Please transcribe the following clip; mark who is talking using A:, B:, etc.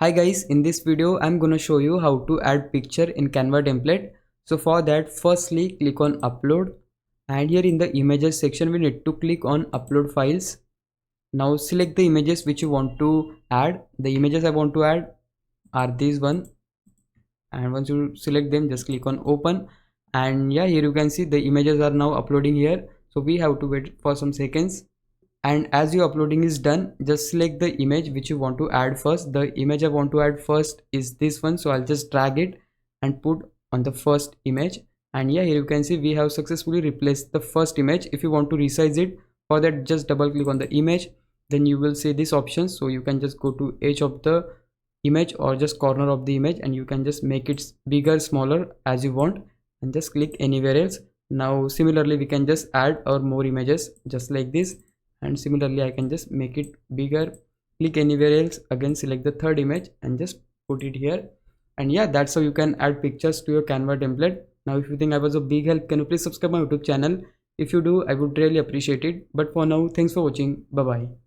A: Hi guys, in this video I'm gonna show you how to add picture in Canva template. So for that, firstly click on upload, and here in the images section we need to click on upload files. Now select the images which you want to add. The images I want to add are these one, and once you select them just click on open, and yeah, here you can see the images are now uploading here. So we have to wait for some seconds, and as your uploading is done just select the image which you want to add first. The image I want to add first is this one, so I'll just drag it and put on the first image. And yeah, here you can see we have successfully replaced the first image. If you want to resize it, for that just double click on the image, then you will see this option. So you can just go to edge of the image or just corner of the image, and you can just make it bigger, smaller as you want, and just click anywhere else. Now similarly we can just add or more images just like this, and similarly I can just make it bigger. Click anywhere else, again select the third image and just put it here. And yeah, that's how you can add pictures to your Canva template. Now if you think I was a big help, can you please subscribe my YouTube channel? If you do, I would really appreciate it. But for now, thanks for watching. Bye bye.